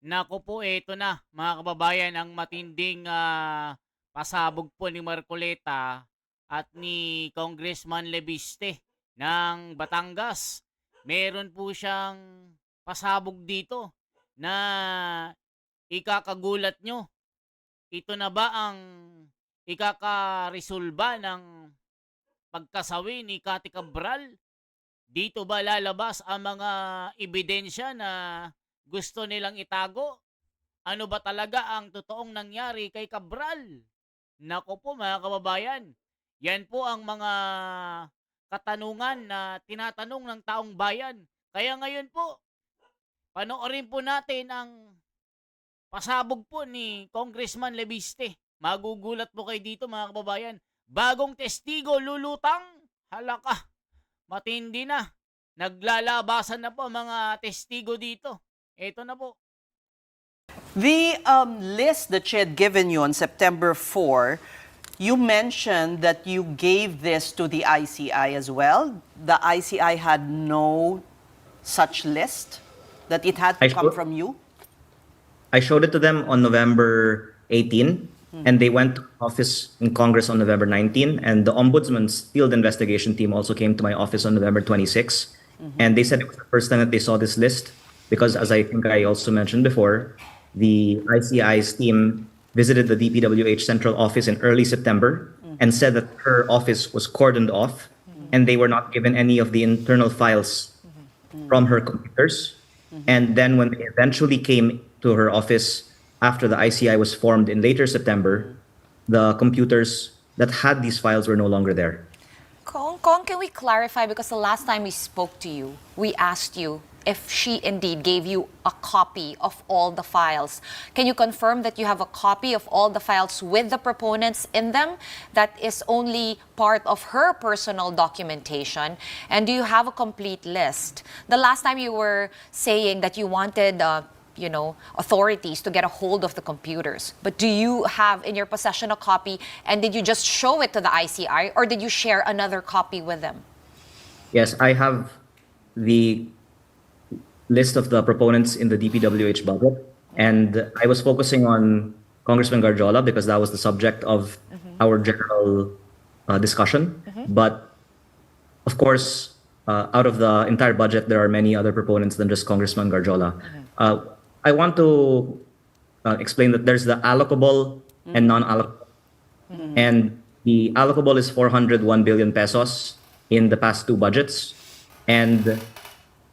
Naku po, eto na mga kababayan ang matinding pasabog po ni Marcoleta at ni Congressman Lebiste ng Batangas. Meron po siyang pasabog dito na ikakagulat nyo. Ito na ba ang ikakaresolba ng pagkasawi ni Cathy Cabral? Dito ba lalabas ang mga ebidensya na gusto nilang itago? Ano ba talaga ang totoong nangyari kay Cabral? Nako po mga kababayan, yan po ang mga katanungan na tinatanong ng taong bayan. Kaya ngayon po, panoorin po natin ang pasabog po ni Congressman Lebiste. Magugulat po kayo dito mga kababayan. Bagong testigo lulutang. Halaka, matindi na. Naglalabasan na po ang mga testigo dito. Eto na po. The list that she had given you on September 4, you mentioned that you gave this to the ICI as well. The ICI had no such list, that it had to I come showed, from you? I showed it to them on November 18, and they went to office in Congress on November 19, and the Ombudsman's field investigation team also came to my office on November 26, and they said it was the first time that they saw this list, because as I think I also mentioned before, the ICI's team visited the DPWH central office in early September and said that her office was cordoned off, and they were not given any of the internal files from her computers. And then when they eventually came to her office after the ICI was formed in later September, the computers that had these files were no longer there. Kong, can we clarify? Because the last time we spoke to you, we asked you if she indeed gave you a copy of all the files. Can you confirm that you have a copy of all the files with the proponents in them? That is only part of her personal documentation. And do you have a complete list? The last time you were saying that you wanted authorities to get a hold of the computers. But do you have in your possession a copy, and did you just show it to the ICI, or did you share another copy with them? Yes, I have the list of the proponents in the DPWH budget, and I was focusing on Congressman Garjola because that was the subject of our general discussion. But of course, out of the entire budget, there are many other proponents than just Congressman Garjola. I want to explain that there's the allocable and non-allocable. And the allocable is 401 billion pesos in the past two budgets. And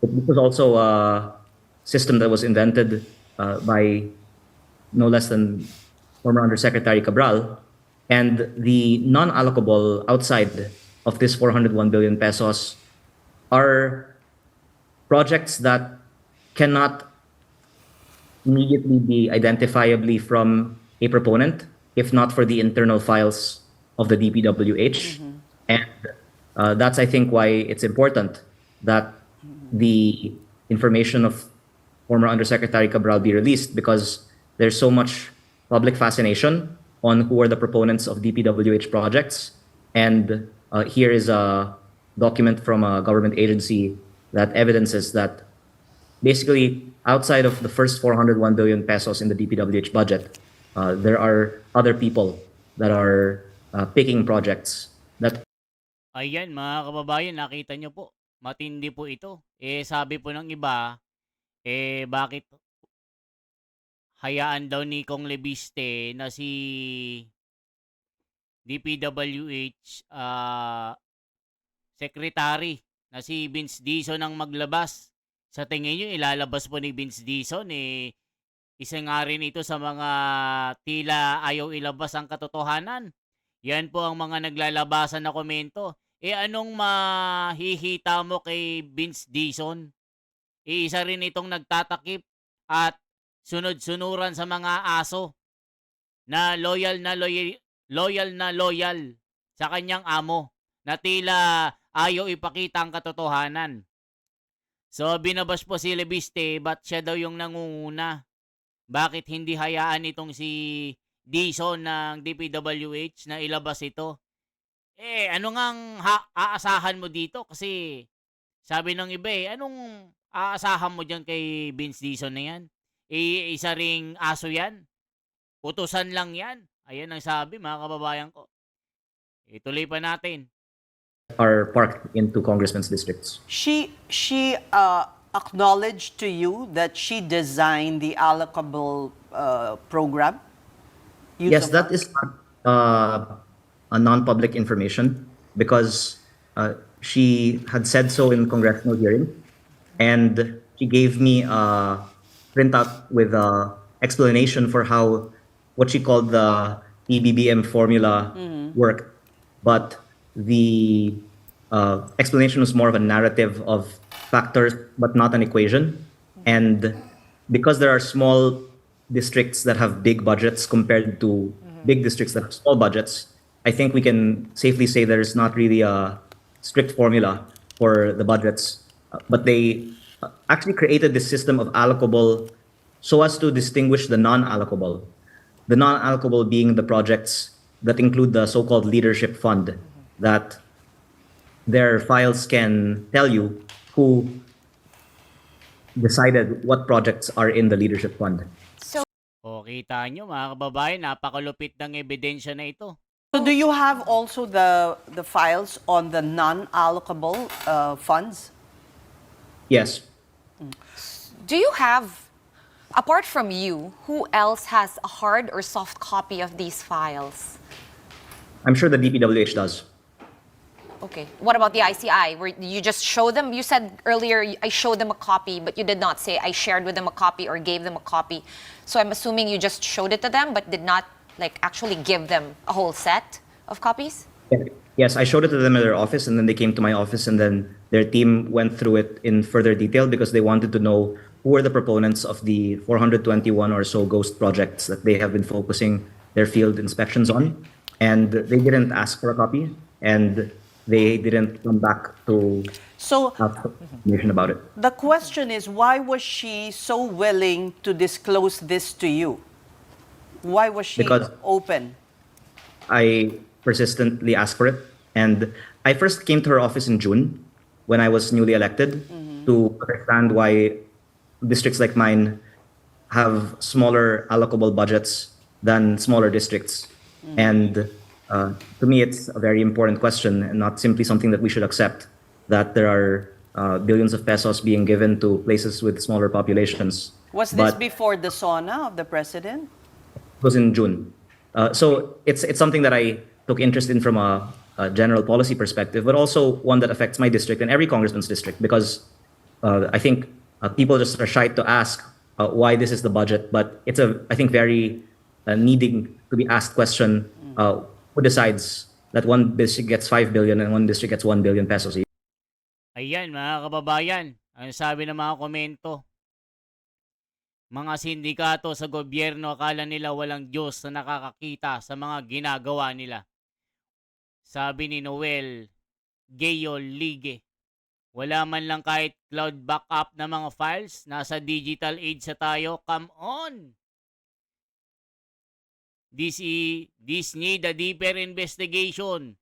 this was also a system that was invented by no less than former Undersecretary Cabral. And the non-allocable outside of this 401 billion pesos are projects that cannot immediately be identifiably from a proponent, if not for the internal files of the DPWH. And that's, I think, why it's important that the information of former Undersecretary Cabral be released, because there's so much public fascination on who are the proponents of DPWH projects. And here is a document from a government agency that evidences that basically, outside of the first 401 billion pesos in the DPWH budget, there are other people that are picking projects that. Ayan mga kababayan, nakita nyo po. Matindi po ito. Sabi po ng iba, bakit hayaan daw ni Kong Lebiste na si DPWH secretary na si Vince Dizon ang maglabas. Sa tingin nyo, ilalabas po ni Vince Dizon, isa nga rin ito sa mga tila ayaw ilabas ang katotohanan. Yan po ang mga naglalabasan na komento. Anong mahihita mo kay Vince Dizon? Isa rin itong nagtatakip at sunod-sunuran sa mga aso na loyal sa kanyang amo na tila ayaw ipakita ang katotohanan. So binabas po si Lebiste, ba't siya daw yung nangunguna? Bakit hindi hayaan itong si Dizon ng DPWH na ilabas ito? Ano ngang aasahan mo dito? Kasi sabi ng iba anong aasahan mo dyan kay Vince Dizon na yan? isa ring aso yan. Utusan lang yan. Ayan ang sabi, mga kababayan ko. Ituloy pa natin. are parked into congressmen's districts. She acknowledged to you that she designed the allocable program. Use Yes, of that funds? is a non-public information because she had said so in congressional hearing, and she gave me a printout with a explanation for how what she called the PBBM formula worked. But the explanation was more of a narrative of factors, but not an equation. And because there are small districts that have big budgets compared to big districts that have small budgets, I think we can safely say there's not really a strict formula for the budgets. But they actually created this system of allocable so as to distinguish the non-allocable. The non-allocable being the projects that include the so-called leadership fund, that their files can tell you who decided what projects are in the leadership fund. So, O, kita nyo, mga kababayan, napakalupit ng ebidensya na ito. So do you have also the files on the non-allocable funds? Yes. do you have, apart from you, who else has a hard or soft copy of these files? I'm sure the DPWH does. Okay. What about the ICI? Where you just show them? You said earlier I showed them a copy, but you did not say I shared with them a copy or gave them a copy. So I'm assuming you just showed it to them, but did not actually give them a whole set of copies? Yes, I showed it to them at their office, and then they came to my office, and then their team went through it in further detail because they wanted to know who are the proponents of the 421 or so ghost projects that they have been focusing their field inspections on. And they didn't ask for a copy, and they didn't come back to So ask for information about it. the question is, why was she so willing to disclose this to you? Why was she Because- open? I persistently asked for it. And I first came to her office in June when I was newly elected to understand why districts like mine have smaller allocable budgets than smaller districts. And to me, it's a very important question and not simply something that we should accept, that there are billions of pesos being given to places with smaller populations. Was this But- before the SONA of the president? It was in June. So it's something that I took interest in from a general policy perspective, but also one that affects my district and every congressman's district, because I think people just are shy to ask why this is the budget, but it's I think, very needing to be asked question, who decides that one district gets 5 billion and one district gets 1 billion pesos? Ayan, mga kababayan, ang sabi ng mga komento. Mga sindikato sa gobyerno, akala nila walang Diyos na nakakakita sa mga ginagawa nila. Sabi ni Noel Gayo Ligue, wala man lang kahit cloud backup na mga files. Nasa digital age sa tayo. Come on! This need a deeper investigation.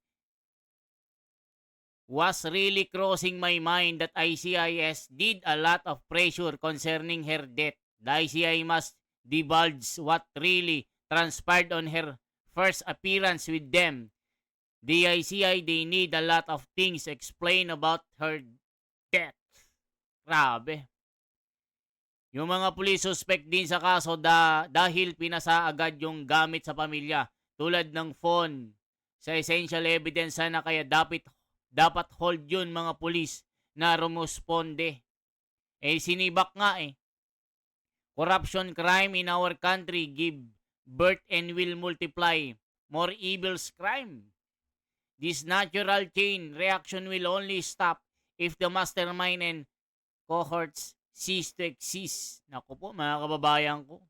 Was really crossing my mind that ICIS did a lot of pressure concerning her death. The ICI must divulge what really transpired on her first appearance with them. The ICI, they need a lot of things explain about her death. Grabe. Yung mga pulis suspect din sa kaso dahil pinasa agad yung gamit sa pamilya tulad ng phone sa essential evidence na kaya dapat hold yun mga pulis na rumusponde. Sinibak nga eh. Corruption crime in our country give birth and will multiply more evils crime. This natural chain reaction will only stop if the mastermind and cohorts cease to exist. Naku po mga kababayan ko.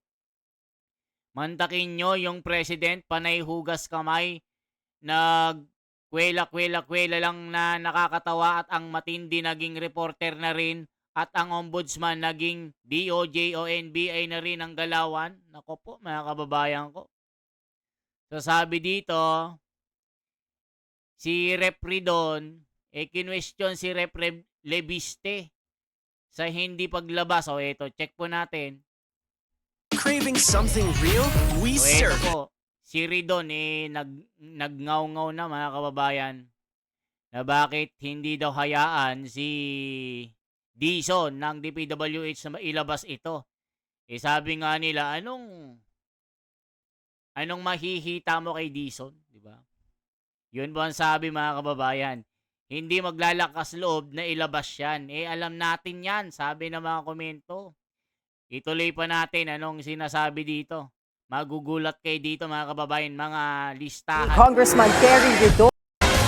Mantakin nyo yung president, panay hugas kamay, kwela lang na nakakatawa at ang matindi naging reporter na rin at ang ombudsman naging DOJ o NBI na rin ang galawan. Naku po mga kababayan ko. So sabi dito, si Rep Ridon, kinwestiyon si Rep Leviste sa hindi paglabas. O eto, check po natin. Craving something real? We So serve eto it. po, si Ridon nagngaw-ngaw na mga kababayan na bakit hindi daw hayaan si Dison ng DPWH na mailabas ito. Eh sabi nga nila, anong mahihita mo kay Dison, di ba? Yun po ang sabi mga kababayan. Hindi maglalakas loob na ilabas yan. Eh alam natin yan, sabi ng mga komento. Ituloy pa natin anong sinasabi dito. Magugulat kayo dito mga kababayan, mga listahan. Congressman Terry Ridon.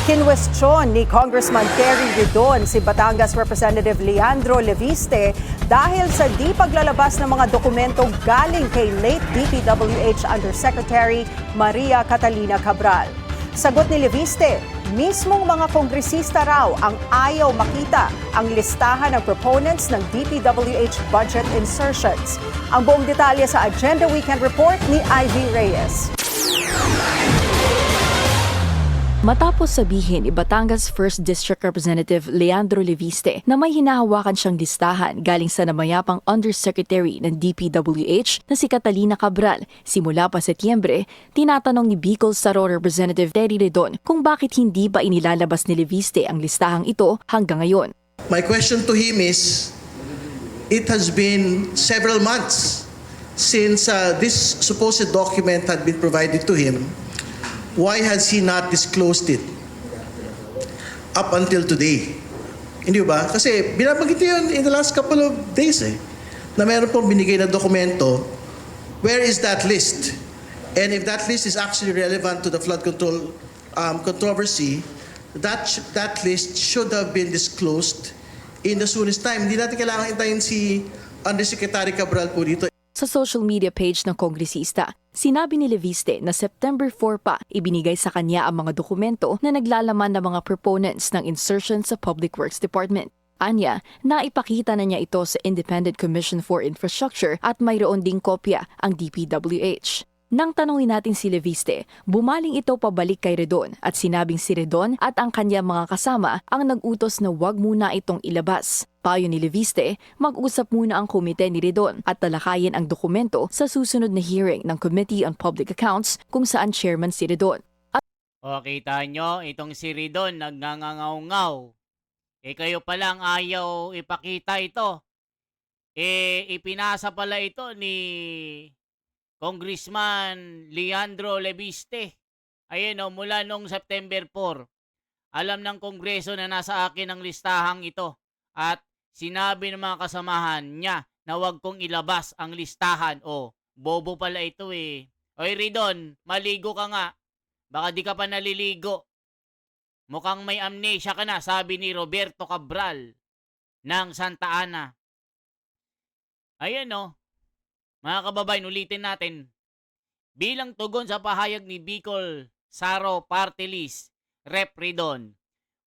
Kinwestiyon ni Congressman Terry Ridon si Batangas Representative Leandro Leviste dahil sa di paglalabas ng mga dokumento galing kay late DPWH Undersecretary Maria Catalina Cabral. Sagot ni Leviste, mismong mga kongresista raw ang ayaw makita ang listahan ng proponents ng DPWH budget insertions. Ang buong detalye sa Agenda Weekend Report ni Ivy Reyes. Matapos sabihin ni Batangas 1st District Representative Leandro Leviste na may hinahawakan siyang listahan galing sa namayapang Undersecretary ng DPWH na si Catalina Cabral, simula pa Setyembre, tinatanong ni Bicol Saro Representative Terry Ridon kung bakit hindi ba inilalabas ni Leviste ang listahang ito hanggang ngayon. My question to him is, it has been several months since this supposed document had been provided to him. Why has he not disclosed it up until today? Hindi ba? Kasi binabanggit niyo yun in the last couple of days na meron pong binigay na dokumento. Where is that list? And if that list is actually relevant to the flood control controversy, that list should have been disclosed in the soonest time. Hindi natin kailangan hintayin si Undersecretary Cabral po dito. Sa social media page ng kongresista, sinabi ni Leviste na September 4 pa ibinigay sa kanya ang mga dokumento na naglalaman ng mga proponents ng insertion sa Public Works Department. Anya, naipakita na niya ito sa Independent Commission for Infrastructure at mayroon ding kopya ang DPWH. Nang tanongin natin si Leviste, bumaling ito pabalik kay Ridon at sinabing si Ridon at ang kanyang mga kasama ang nag-utos na wag muna itong ilabas. Payo ni Leviste, mag-usap muna ang komite ni Ridon at talakayin ang dokumento sa susunod na hearing ng Committee on Public Accounts kung saan chairman si Ridon. O kita nyo, itong si Ridon nagngangaw-ngaw. Eh kayo palang ayaw ipakita ito. Eh ipinasa pala ito ni Congressman Leandro Leviste. Ayun o, mula noong September 4. Alam ng Kongreso na nasa akin ang listahang ito. At sinabi ng mga kasamahan niya na wag kong ilabas ang listahan. O, bobo pala ito eh. Oy Ridon, maligo ka nga. Baka di ka pa naliligo. Mukhang may amnesia ka na, sabi ni Roberto Cabral ng Santa Ana. Ayan o. Mga kababayan, ulitin natin. Bilang tugon sa pahayag ni Bicol Saro Party List, Rep. Ridon,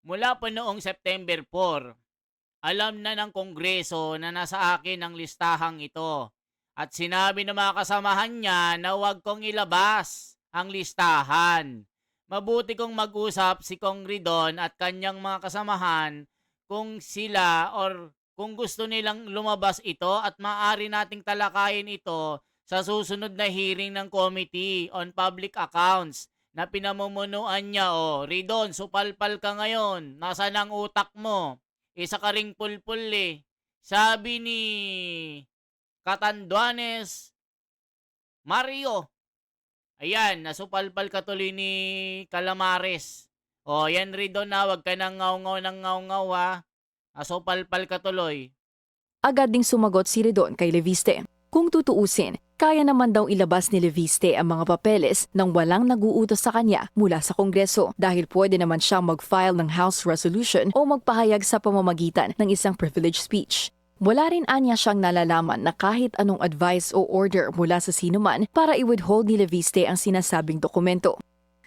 mula pa noong September 4, alam na ng Kongreso na nasa akin ang listahang ito. At sinabi ng mga kasamahan niya na huwag kong ilabas ang listahan. Mabuti kong mag-usap si Kong Ridon at kanyang mga kasamahan kung sila or kung gusto nilang lumabas ito at maaari nating talakayin ito sa susunod na hearing ng Committee on Public Accounts na pinamumunuan niya. O, Ridon, supalpal ka ngayon. Nasaan ang utak mo? Isa ka ring pulpul eh. Sabi ni Catanduanes Mario. Ayan, nasupalpal ka tuloy ni Calamares. O, yan Ridon na, wag ka nang ngaw-ngaw ha. Asopalpal ka tuloy. Agad ding sumagot si Ridon kay Leviste. Kung tutuusin, kaya naman daw ilabas ni Leviste ang mga papeles nang walang nag-uutos sa kanya mula sa Kongreso dahil pwede naman siyang mag-file ng House Resolution o magpahayag sa pamamagitan ng isang privilege speech. Wala rin anya siyang nalalaman na kahit anong advice o order mula sa sinuman para i-withhold ni Leviste ang sinasabing dokumento.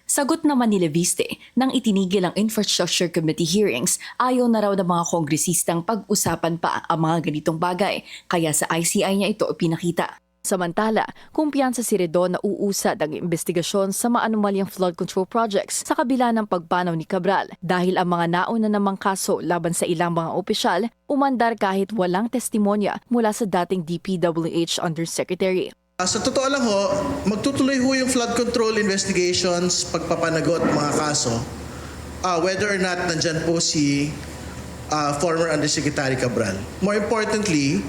Sagot naman ni Leviste, nang itinigil ang Infrastructure Committee hearings, ayaw na raw ng mga kongresistang pag-usapan pa ang mga ganitong bagay, kaya sa ICI niya ito ipinakita. Samantala, kumpiyansa si Ridon na uusad ang investigasyon sa maanumalyang flood control projects sa kabila ng pagpanaw ni Cabral dahil ang mga nauna namang kaso laban sa ilang mga opisyal umandar kahit walang testimonya mula sa dating DPWH Undersecretary. Sa totoo lang ho, magtutuloy ho yung flood control investigations, pagpapanagot mga kaso, whether or not nandyan po si former Undersecretary Cabral. More importantly,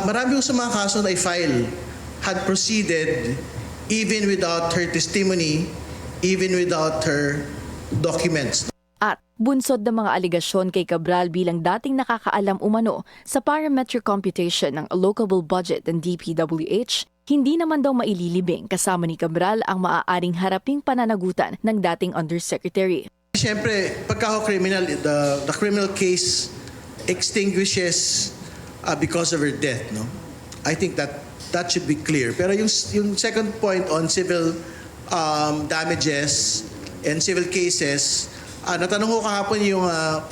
marami ho sa mga kaso na i-file had proceeded even without her testimony, even without her documents. At bunsod ng mga aligasyon kay Cabral bilang dating nakakaalam umano sa parametric computation ng allocable budget ng DPWH, hindi naman daw maililibing kasama ni Cabral ang maaaring haraping pananagutan ng dating Undersecretary. Siyempre, pagka criminal, the criminal case extinguishes because of her death, no? I think that should be clear. Pero yung second point on civil damages and civil cases, natanong ko kahapon yung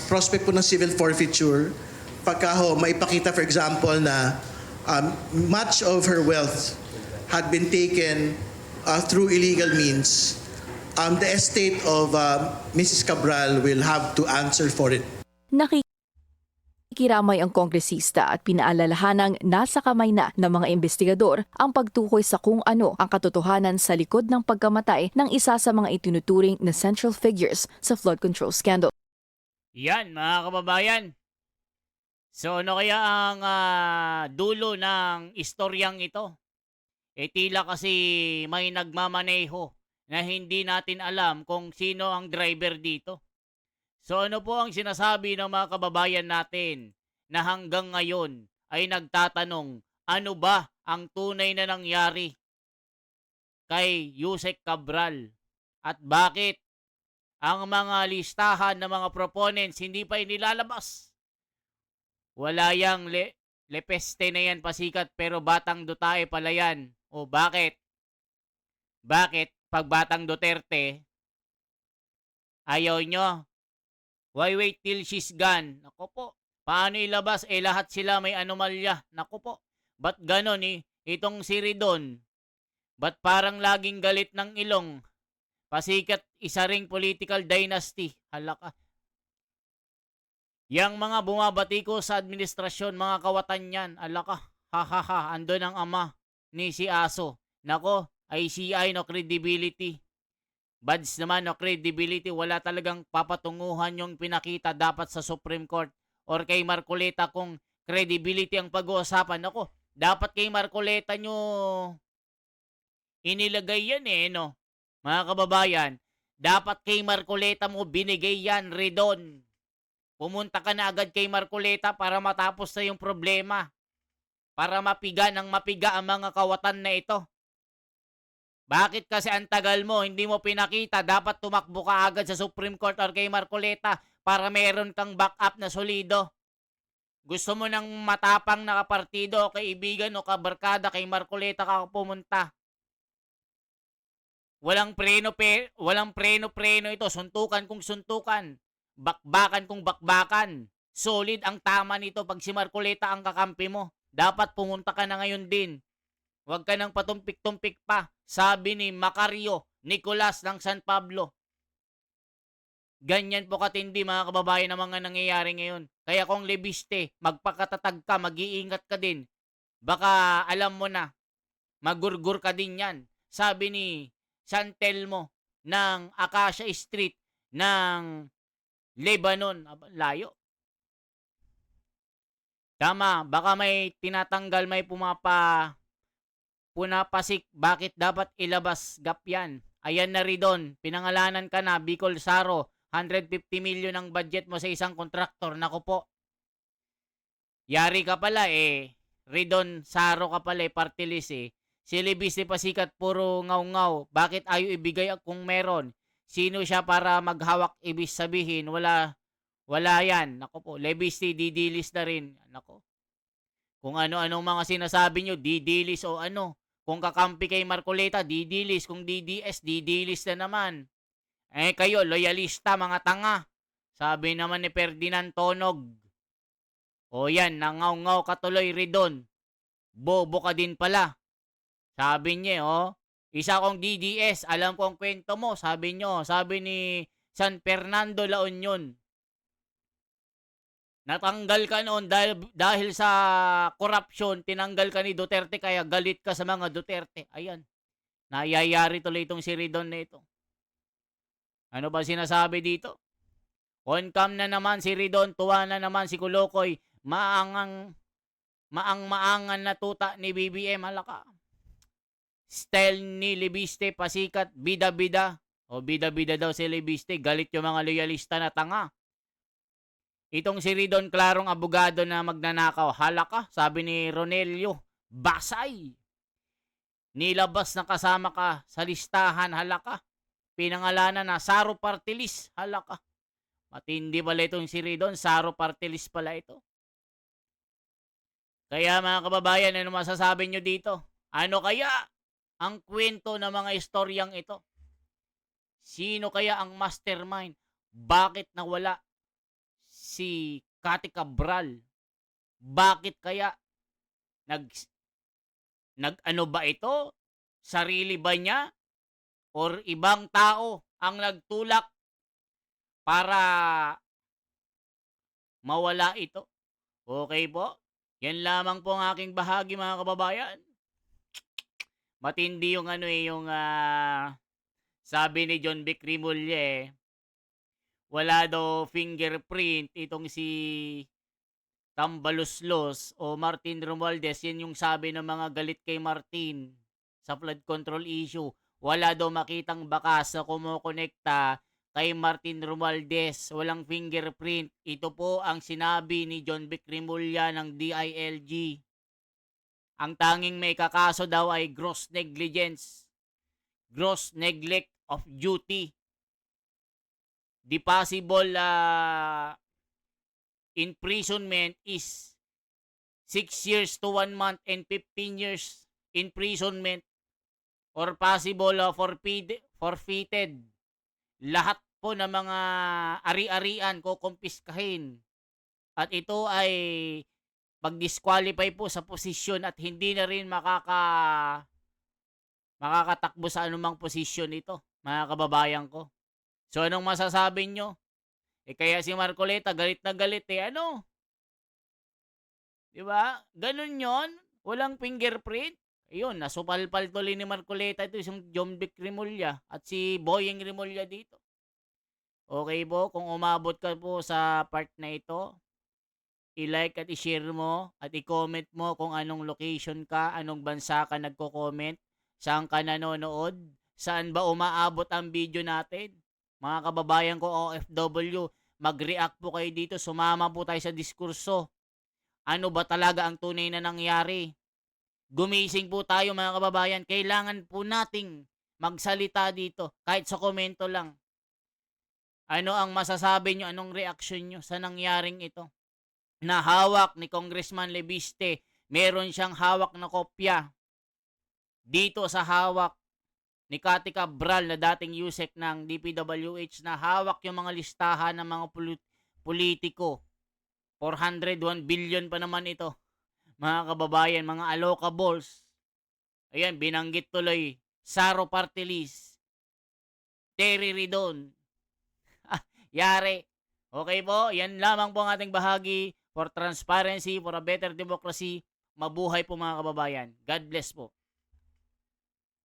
prospect po ng civil forfeiture. Pagka ho, maipakita for example na much of her wealth had been taken through illegal means, the estate of Mrs. Cabral will have to answer for it. Nakikiramay ang kongresista at pinaalalahanang nasa kamay na ng mga investigador ang pagtukoy sa kung ano ang katotohanan sa likod ng pagkamatay ng isa sa mga itinuturing na central figures sa flood control scandal. Yan, mga kababayan. So, ano kaya ang dulo ng istoryang ito? Tila kasi may nagmamaneho na hindi natin alam kung sino ang driver dito. So, ano po ang sinasabi ng mga kababayan natin na hanggang ngayon ay nagtatanong, ano ba ang tunay na nangyari kay Yusek Cabral at bakit ang mga listahan ng mga proponents hindi pa inilalabas? Wala yang lepeste na yan pasikat pero batang Dutae pala yan. O bakit? Bakit pag batang Duterte ayaw nyo? Why wait till she's gone? Naku po. Paano ilabas? Lahat sila may anomalya. Naku po. Ba't ganon itong si Ridon? Ba't parang laging galit ng ilong? Pasikat isa ring political dynasty. Halaka. Yang mga bumabati ko sa administrasyon, mga kawatan yan. Alaka. Ha. Andun ang ama ni si Aso. Nako. ICI no credibility. Bads naman no credibility, wala talagang papatunguhan yung pinakita dapat sa Supreme Court or kay Marcoleta kung credibility ang pag-uusapan. Ako, dapat kay Marcoleta nyo inilagay yan no? Mga kababayan, dapat kay Marcoleta mo binigay yan, Ridon. Pumunta ka na agad kay Marcoleta para matapos na yung problema. Para mapiga ang mga kawatan na ito. Bakit kasi ang tagal mo, hindi mo pinakita, dapat tumakbo ka agad sa Supreme Court or kay Marcoleta para meron kang backup na solido. Gusto mo ng matapang na kapartido o kaibigan o kabarkada kay Marcoleta ka pumunta. Walang preno ito, suntukan kung suntukan, bakbakan kung bakbakan. Solid ang tama nito pag si Marcoleta ang kakampi mo. Dapat pumunta ka na ngayon din. Huwag ka nang patumpik-tumpik pa. Sabi ni Macario Nicolas ng San Pablo. Ganyan po katindi mga kababayan ng mga nangyayari ngayon. Kaya kung lebiste, magpakatatag ka, mag-iingat ka din. Baka alam mo na, magurgur ka din yan. Sabi ni San Telmo ng Acacia Street ng Lebanon. Layo. Tama, baka may tinatanggal, may punapasik, bakit dapat ilabas gap yan? Ayan na Ridon, pinangalanan ka na, Bicol Saro, 150 million ang budget mo sa isang kontraktor. Naku po. Yari ka pala Ridon Saro ka pala party list Si Libis pasikat puro ngaw-ngaw. Bakit ayaw ibigay kung meron? Sino siya para maghawak ibig sabihin? Wala yan. Naku po. Libis didilis na rin. Naku. Kung ano-anong mga sinasabi nyo, didilis o ano. Kung kakampi kay Marcoleta, didilis. Kung DDS, didilis na naman. Kayo, loyalista, mga tanga. Sabi naman ni Ferdinand Tonog. O yan, nangaw-ngaw katuloy Ridon. Bobo ka din pala. Sabi niya, isa kong DDS, alam ko ang kwento mo. Sabi ni San Fernando La Union. Natanggal ka noon dahil sa korupsyon, tinanggal ka ni Duterte kaya galit ka sa mga Duterte. Ayan. Nayayari tuloy itong si Ridon na ito. Ano ba sinasabi dito? On-cam na naman si Ridon, tuwa na naman si Kulokoy. Maangan na tuta ni BBM. Halaka. Style ni Libiste, pasikat, bida-bida. O bida-bida daw si Libiste. Galit yung mga loyalista na tanga. Itong si Ridon, klarong abogado na magnanakaw. Halaka, sabi ni Ronelio. Basay. Nilabas na kasama ka sa listahan. Halaka. Pinangalanan na Saro Partilis. Halaka. Matindi pala itong si Ridon. Saro Partilis pala ito. Kaya mga kababayan, ano masasabi nyo dito? Ano kaya ang kwento ng mga istoryang ito? Sino kaya ang mastermind? Bakit nawala si Cathy Cabral? Bakit kaya nag-ano ba ito? Sarili ba niya? Or ibang tao ang nagtulak para mawala ito? Okay po? Yan lamang po ang aking bahagi mga kababayan. Matindi yung sabi ni John Vic Rimulye, wala daw fingerprint itong si Tambaluslos o Martin Romualdez. Yan yung sabi ng mga galit kay Martin sa flood control issue. Wala daw makitang bakas na kumukonekta kay Martin Romualdez. Walang fingerprint. Ito po ang sinabi ni John Vic Rimulya ng DILG. Ang tanging may kakaso daw ay gross negligence. Gross neglect of duty. The possible imprisonment is 6 years to 1 month and 15 years imprisonment or possible forfeited. Lahat po ng mga ari-arian kukumpiskahin. At ito ay pag-disqualify po sa posisyon at hindi na rin makakatakbo sa anumang posisyon ito, mga kababayan ko. So, anong masasabi nyo? Kaya si Marcoleta, galit na galit ano? Diba? Ganun yon. Walang fingerprint. Ayun, nasupalpal tuloy ni Marcoleta ito, yung John Vic Rimulya at si Boyeng Rimulya dito. Okay po, kung umabot ka po sa part na ito, i-like at i-share mo at i-comment mo kung anong location ka, anong bansa ka nagko-comment, saan ka nanonood, saan ba umaabot ang video natin. Mga kababayan ko OFW, mag-react po kayo dito. Sumama po tayo sa diskurso. Ano ba talaga ang tunay na nangyari? Gumising po tayo mga kababayan. Kailangan po nating magsalita dito. Kahit sa komento lang. Ano ang masasabi nyo? Anong reaction nyo sa nangyaring ito? Na hawak ni Congressman Leviste. Meron siyang hawak na kopya. Dito sa hawak ni Cathy Cabral na dating USEC ng DPWH na hawak yung mga listahan ng mga politiko. 401 billion pa naman ito. Mga kababayan, mga allocables. Ayan, binanggit tuloy. Saro Partilis. Terry Ridon. Yari. Okay po, yan lamang po ang ating bahagi for transparency, for a better democracy. Mabuhay po mga kababayan. God bless po.